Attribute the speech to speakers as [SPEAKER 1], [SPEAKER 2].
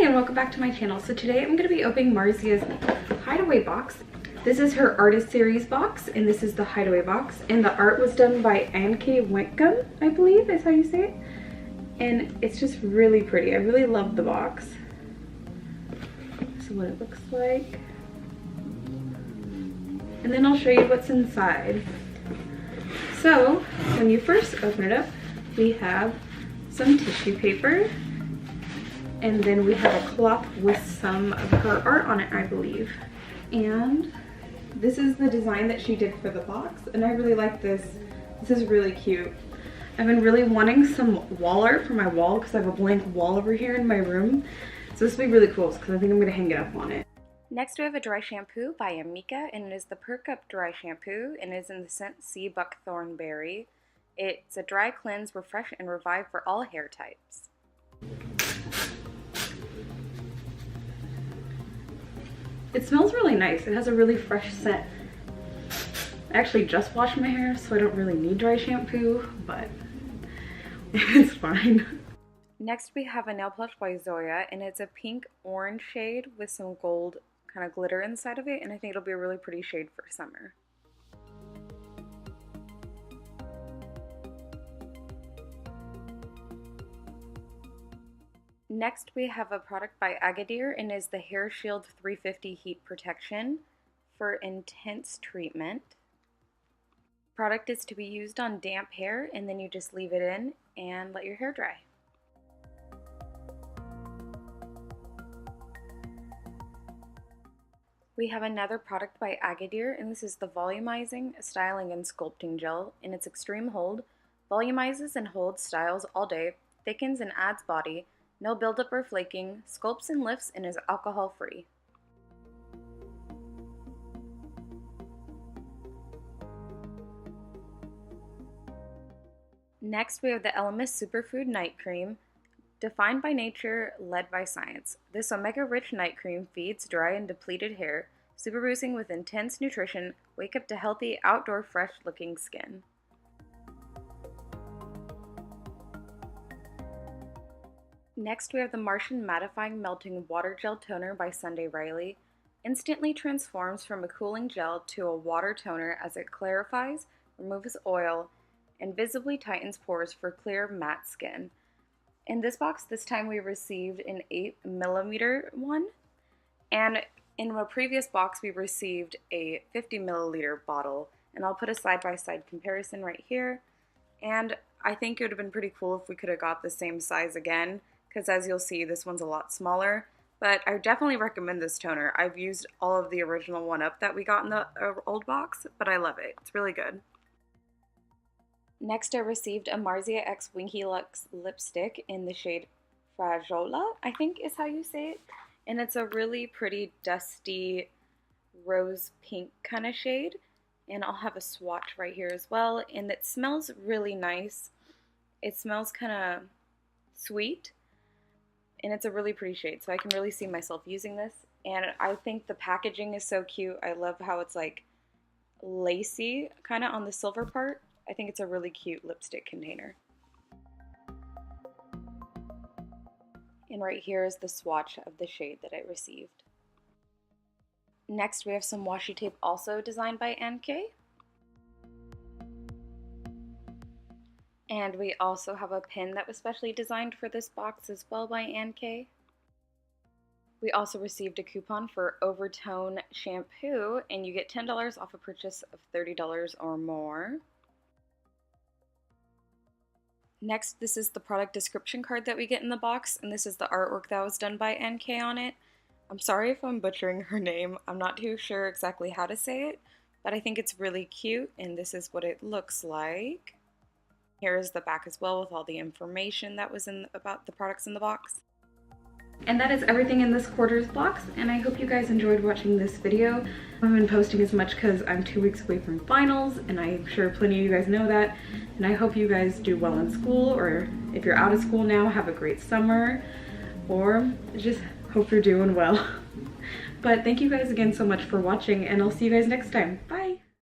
[SPEAKER 1] and welcome back to my channel. So today I'm going to be opening Marzia's Hideaway box. This is her Artist Series box, and this is the Hideaway box. And the art was done by ゚Blog, I believe is how you say it. And it's just really pretty. I really love the box. This is what it looks like. And then I'll show you what's inside. So when you first open it up, we have some tissue paper. And then we have a cloth with some of her art on it, I believe. And this is the design that she did for the box, and I really like this. This is really cute. I've been really wanting some wall art for my wall because I have a blank wall over here in my room. So this will be really cool because I think I'm going to hang it up on it.
[SPEAKER 2] Next we have a dry shampoo by Amika, and it is the Perk Up Dry Shampoo, and it is in the scent Sea Buckthorn Berry. It's a dry cleanse, refresh, and revive for all hair types.
[SPEAKER 1] It smells really nice. It has a really fresh scent. I actually just washed my hair, so I don't really need dry shampoo, but it's fine.
[SPEAKER 2] Next we have a nail polish by Zoya, and it's a pink orange shade with some gold kind of glitter inside of it, and I think it'll be a really pretty shade for summer. Next we have a product by Agadir, and is the Hair Shield 350 Heat Protection for intense treatment. Product is to be used on damp hair, and then you just leave it in and let your hair dry. We have another product by Agadir, and this is the Volumizing, Styling, and Sculpting Gel. In its extreme hold, volumizes and holds styles all day, thickens and adds body, no buildup or flaking, sculpts and lifts, and is alcohol free. Next we have the Elemis Superfood Night Cream, defined by nature, led by science. This omega-rich night cream feeds dry and depleted hair, super boosting with intense nutrition. Wake up to healthy, outdoor, fresh-looking skin. Next we have the Martian Mattifying Melting Water Gel Toner by Sunday Riley. Instantly transforms from a cooling gel to a water toner as it clarifies, removes oil, and visibly tightens pores for clear, matte skin. In this box, this time we received an 8mm one, and in a previous box we received a 50ml bottle, and I'll put a side-by-side comparison right here. And I think it would have been pretty cool if we could have got the same size again, because as you'll see, this one's a lot smaller, but I definitely recommend this toner. I've used all of the original 1-Up that we got in the old box, but I love it. It's really good. Next I received a Marzia X Winky Lux lipstick in the shade Frajola, I think is how you say it. And it's a really pretty dusty rose pink kind of shade. And I'll have a swatch right here as well. And it smells really nice. It smells kind of sweet. And it's a really pretty shade, so I can really see myself using this. And I think the packaging is so cute. I love how it's like lacy kind of on the silver part. I think it's a really cute lipstick container. And right here is the swatch of the shade that I received. Next we have some washi tape also designed by ゚Blog. And we also have a pin that was specially designed for this box as well by ゚Blog. We also received a coupon for Overtone shampoo, and you get $10 off a purchase of $30 or more. Next, this is the product description card that we get in the box, and this is the artwork that was done by ゚Blog on it. I'm sorry if I'm butchering her name. I'm not too sure exactly how to say it, but I think it's really cute, and this is what it looks like. Here is the back as well with all the information that was about the products in the box.
[SPEAKER 1] And that is everything in this quarter's box, and I hope you guys enjoyed watching this video. I haven't been posting as much because I'm 2 weeks away from finals, and I'm sure plenty of you guys know that. And I hope you guys do well in school, or if you're out of school now, have a great summer, or just hope you're doing well. But thank you guys again so much for watching, and I'll see you guys next time. Bye!